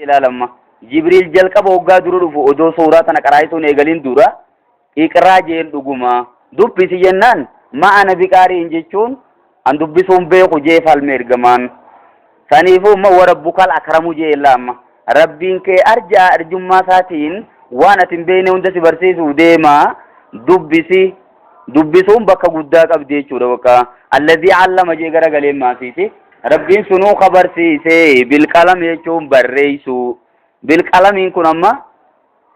إلى جبريل جل كبا وقا درو فؤدو سورة نقرأيتون إيقالين دورا إقرا جيل دقما دبي سجنان ما أنا بكاري إنجيشون أن دبي سنبيق جيف المرقمان ثانيفو ما وربك الأكرم جيل لما ربينك أرجع أرجم ساتين وانا تنبيني وندسي برسيسو ديما دبسون بكا قداك أبديشو دوكا الذي علم جيغرا قليم ما سيسي ربين سنو خبر سيسي بالقلم يجون بريسو بالقلم يكون أما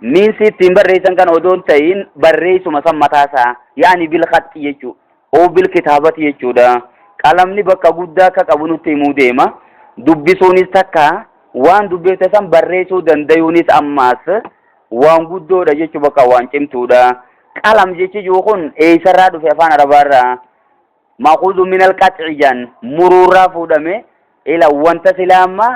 مين سيتين بريسان كان ودون تاين بريسو مسام متاسا يعني بالخط يجو أو بالكتابة يجو دا قلم ني بكا قداك أبنو تيمو ديما دبسوني سكا وان دبسان بريسو دنديونيس أماس وان قدو دا يجو بكا وان چمتو دا قلم جيشي جوخون ايسر رادو في افان ربارا ماخوذ من القطع جان مرورا فودمي الى وانت سلاما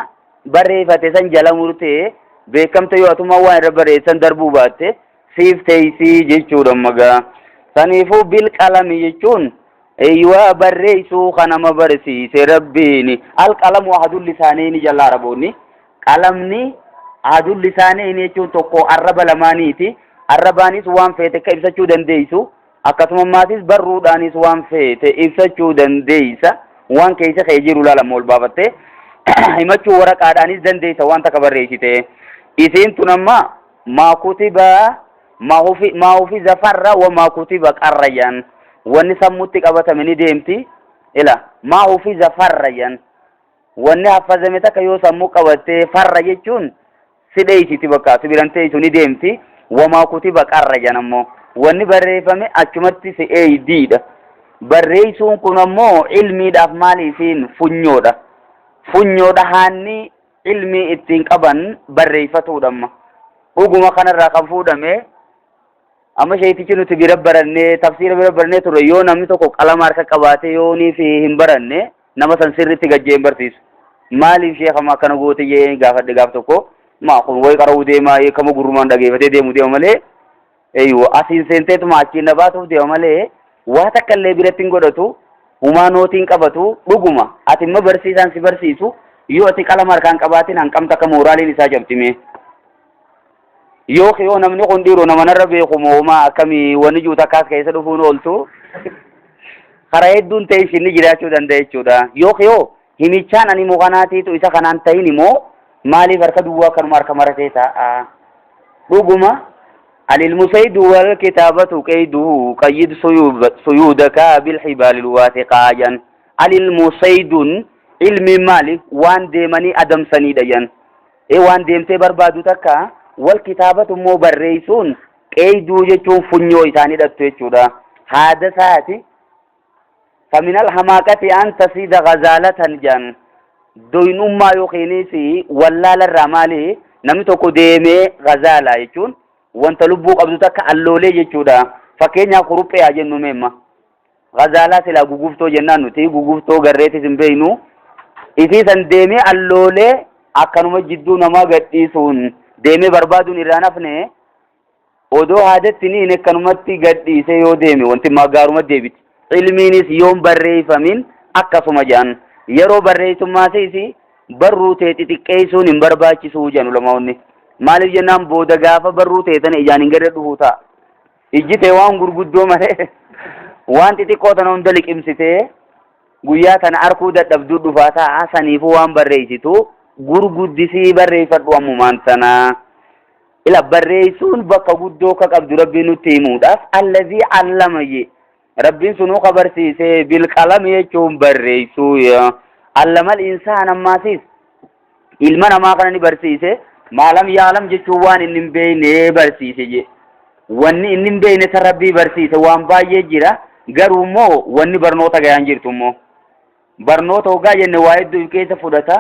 بريفة سن جلا مرتي بكم تيواتو موان رباري سن دربوبات سيف تيسي جيشو رمغا سنفو بالقلم يجون ايوا بريسو خنم برسي سربيني القلم واحد اللسانين جلا ربوني قلمني واحد اللسانين يجون توقو عرب لمانيتي الربانيس وان فيت كيف سجود دنديسو أكتم ماتيس برودانيس وان فيت إف سجود دنديسا وان كيس خيجيرو لا مول بابته هما شو ورق عدانيس دنديسا وان تكبر ريشته إذن تنما ما كتب ما هو في زفر وما كتب كريان ونسموتك أبتا مني ديمتي إلا ما هو في زفريان ونحفظ متك يوسموك أبتا فريجون سيديسي تبكا سبيرانتي سوني ديمتي وما كتب قرجا نمو وني بريفمي اچمتي سي ايديدا بريسون كنمو علمي داف مالي فين فنيودا هاني علمي اتين قبن بريفتو دم وغما كان راقفو دمي اما شيتي چنو تبربرني تفسير بربرني تو يو نمي تو قلم مارك قباته يوني في همبرني نما سنسر تيجي برتيس مالي شيخ ما كانو غوتي يه غافتو كو ما أقول ويا كارو ديما يكمل غرمان دعي فتى ديمو ديما ماله أيوة أسين سنتة تو ماشي نباتو ديما ماله واتكلم بريتينغو دتو وما نوتين كبتو بقوما أتيم برسيسان سبرسيسو يو أتكلم مركان كباتين أنكم تكمورالي نساجم تيمه يو خيو نمني كنديرو نمنا ربي خموما كمي ونجو تكاس كيسة دفون أولتو خرايد دون تيشيني جراتشو دندهشو دا يو خيو هنيشان أني مغاناتي تو إسا خنان تايني مو مالي فرق دوا كر مارك مرتيتا رغما المسيد والكتابة كيدو قيد سيودك بالحبال الواثقة المسيد علم مالي وان ديماني أدم سنيدين وان ديم تبر بادو تكا والكتابة مو بريسون كيدو جتون فنيو إساني دتو يچودا هذا ساتي فمن الحماقة أن تصيد غزالة جن دوين أمّا يخينيسي ولا للرمالي نمتو كديمي غزالة يجون وانت لبوك أبدوتك اللولي يجودا فكين يقرب يا جنو ميما غزالة سلا غوغفتو جنانو تي غوغفتو غريتي سنبينو إذي سنديمي اللولي أكنو جدو نما غديسون ديمي بربادو نرانفني ودو حادثني نكنمتي غديسي يو ديمي وانت مغارو مديبت علمينيس يوم بريفمين أكسو مجان yeroo barreessummaa isii barruu teeti xiqqeessuun hin barbaachisu jedhu lamaawni maaliif jennaan booda gaafa barruu teetan ijaan hin gadi dhufu ta'a ijji ta'e waan gurguddoo malee waan xixiqqoo tana hunda liqimsitee guyyaa kana arkuu dadhabduu dhufaa ta'a saniifuu waan barreessitu gurguddisii barreeffadhu ammumaan sana ila barreessuun bakka guddoo ka qabdu rabbiin nutti himuudhaaf allazii allamaye ربين سنو خبر سيسي بالقلم يجون بريسو يا علم الإنسان ما سيس علمنا ما كان برسيسي ما لم يعلم جتوان إنم بينه برسيسي جي واني إنم بينه تربي برسيسي وان باي جيرا غرو مو واني برنوتا غيان جيرتو مو برنوتا وغا ينوايد دو كيسا فودتا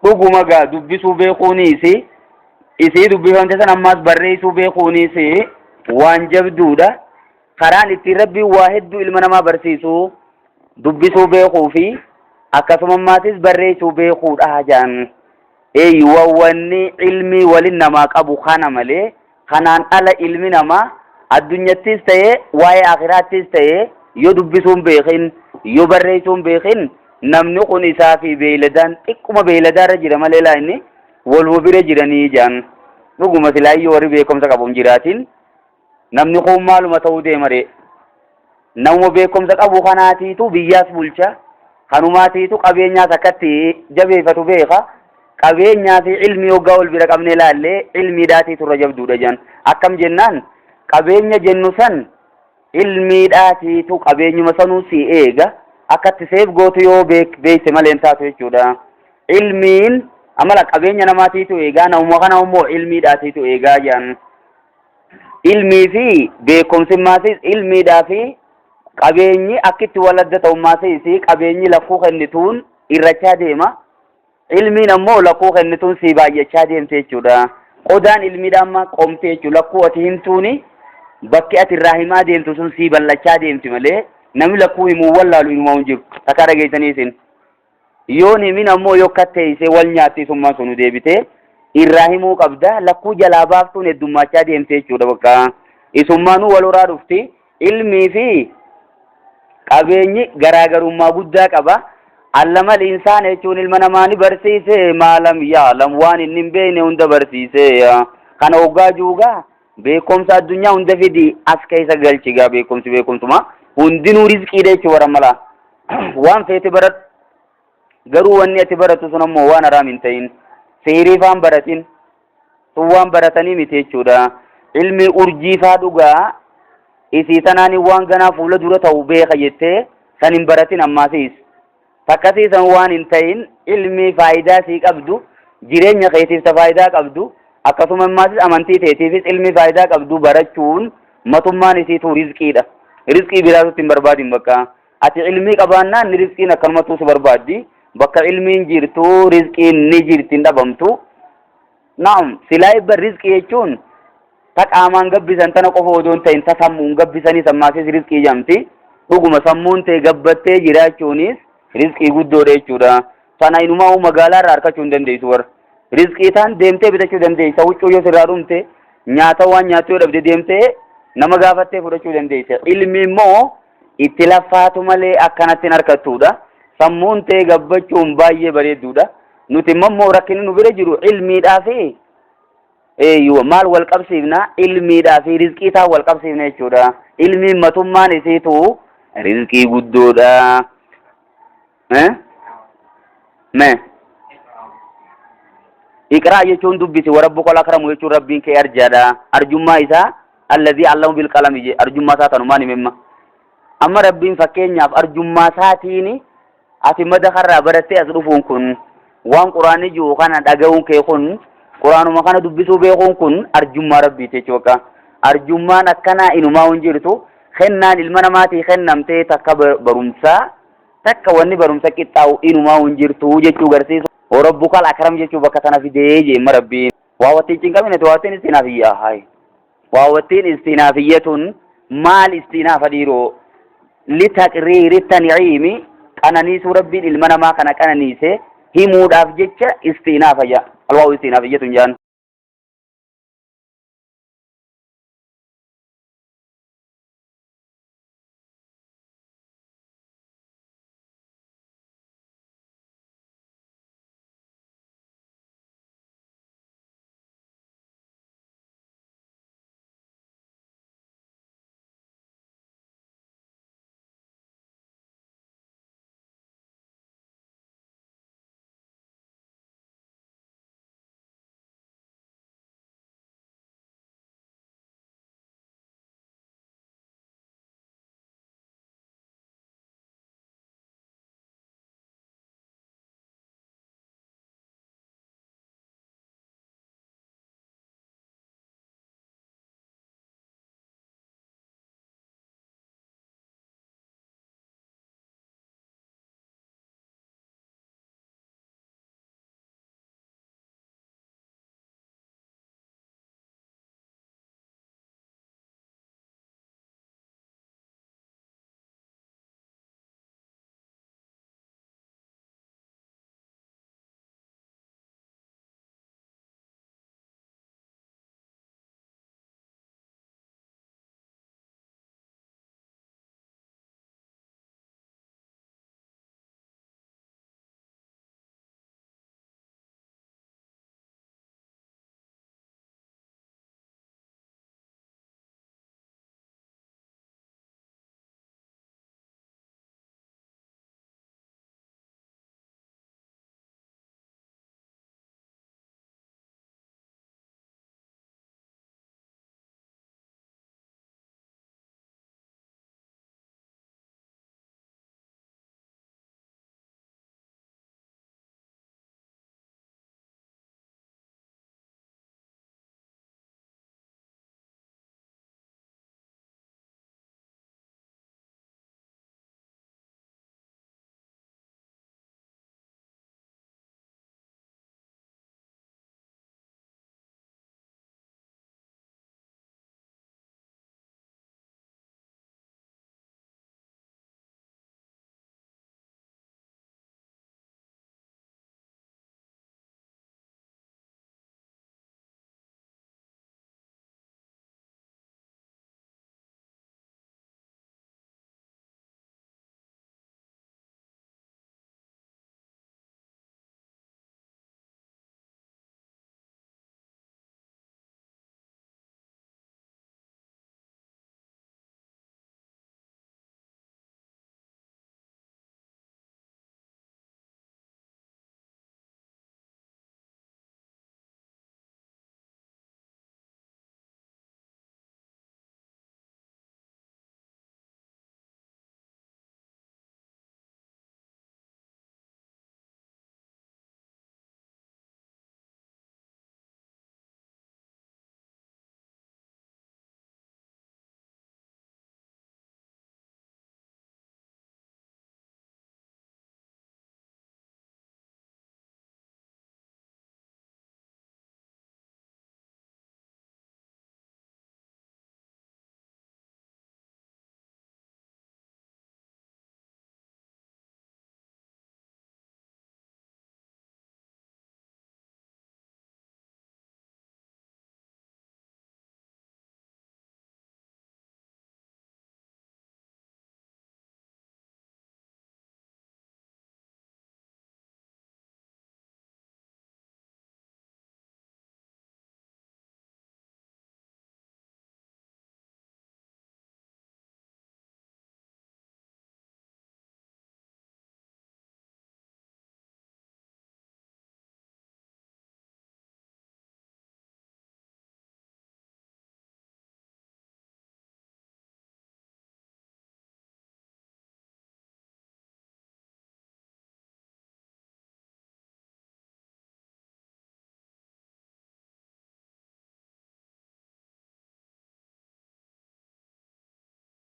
بغوما غا دبسو بيخونيسي إسي دبسو انتسان أماس بريسو بيخونيسي وان جبدودا خران itti rabbi waa hedduu ilma namaa barsiisu dubbisuu beekuu fi akkasumaatis barreessuu beekuudha jaan wanni ilmi walin namaa qabu kana malee kanaan ala ilmi namaa addunyattis ta'ee waa'ee akhiraattis ta'ee yoo dubbisuun beekin yoo barreessuun beekin namni kun isaa fi beeyladaan xiqquma beeyladaarra jira malee laa inni waluma bira jiranii jaan dhuguma silaayyoo warri beekumsa qabuun jiraatin namni kun maaluma ta'uu deemare namuma beekumsa qabu kanaatiitu biyyaas bulcha kanumaatiitu qabeenyaas akkatti jabeeffatu beeka qabeenyaa fi ilmi hoggaa wal bira qabnee laallee ilmiidhaatiitu irra jabduudha jaan akkam jennaan qabeenya jennu san ilmiidhaatiitu qabeenyuma sanuu si eega akkatti seef gootu yoo beekte malee taatu jechuudha ilmiin amala qabeenya namaatiitu eegaa namuma kana immoo ilmiidhaatiitu eegaa jaan ilmii fi beekumsimmaasis ilmiidhaa fi qabeenyi akkitti wal adda ta'ummaasis qabeenyi lakkuu kennituun irrachaa deema ilmiin ammoo lakkuu kennituun si baay'achaa deemte jechuudha qodaan ilmiidhaa amma qomte jechuudha lakkuu ati himtuuni bakki ati irraa himaa deemtu sun si bal'achaa deemti malee namni lakkuu himuu wallaalu inumaa hin jiru takka dhageessaniisin yoon himin ammoo yoo katteessee wal nyaatti summaan sunu deebite irraa himuu qabda lakkuu jalaa baaftuun heddummaachaa deemte jechuudha bakka isummaanuu wal horaa dhufti ilmii fi qabeenyi garaagarummaa guddaa qaba allama insaan jechuun ilma namaa ni barsiise maalam yaalam waan inni hin beekne hunda barsiise kana hoggaa juugaa beekumsa addunyaa hunda fidi as keessa galchigaa beekumsuma hundinuu rizqiidha jechuudha waramala waan feete barat garuu wanni ati baratu sun ammoo waan haraam hin ta'in seeriifaan baratin sun waan baratanii miti jechuudha ilmi urjiifaa dhugaa isii tanaan waan ganaa fuula dura ta'u beeka jettee san hin baratin ammaasiis takkasiisan waan hin ta'in ilmi faayidaa sii qabdu jireenya keetiif ta faayidaa qabdu akkasuma ammaasis amantii teetiifis ilmi faayidaa qabdu barachuun matummaan isiitu rizqiidha rizqii biraatutti hin barbaadin bakka ati ilmii qabaannaan rizqiin akkanumatu si barbaaddi bakka ilmiin jirtu rizqiin ni jirti hin dhabamtu naam silaa ibba rizqii jechuun ta qaamaan gabbisan tana qofa odoo hin ta'in ta sammuun gabbisanii sammaasis rizqii jamti dhuguma sammuun ta'e gabbattee jiraachuunis rizqii guddoodha jechuudha sana inumaa magaalaa irraa harkachuu hin dandeessu warra rizqii taan deemtee bitachuu dandeessa huccuu yoo sirraa dhumte nyaata waan nyaattu yoo dhabde deemtee nama gaafattee fudhachuu dandeessa ilmi immoo itti laffaatu malee akkanatti hin harkattuudha sammuun ta'e gabbachuun baay'ee bareedduudha nuti immoo rakkinni nu bira jiru ilmiidhaa fi maal wal qabsiifna ilmiidhaa fi rizqii taan wal qabsiifna jechuudha ilmiin matummaan isiitu rizqii guddoodha iqraa jechuun dubbisi warabbuka al-akramu jechuun rabbiin kee arjaadha arjummaa isaa alladhii allamu bilqalami je arjummaa isaa tanumaan himemma amma rabbiin fakkeenyaaf arjummaa isaatiin ati madakarraa barattee as dhufuun kun waan quraanni jiru kana dhaga'uun kee kun quraanuma kana dubbisuu beekuun kun arjummaa rabbiiti jechuudha arjummaan akkanaa inumaa hin jirtu kennaan ilma namaatii kennamtee takka barumsaa takka wanni barumsa qixxaa'u inumaa hin jirtu jechuu garsiisu وربك الأكرم جيشو بكتنا في ديجي مربين واوتين جنكمين تواتين استنافية هاي واوتين استنافية مال استناف ديرو لتقرير التنعيم أنانيس ربي المنما كان أنانيسه هي مود أفجتش استنافية الواو استنافية جان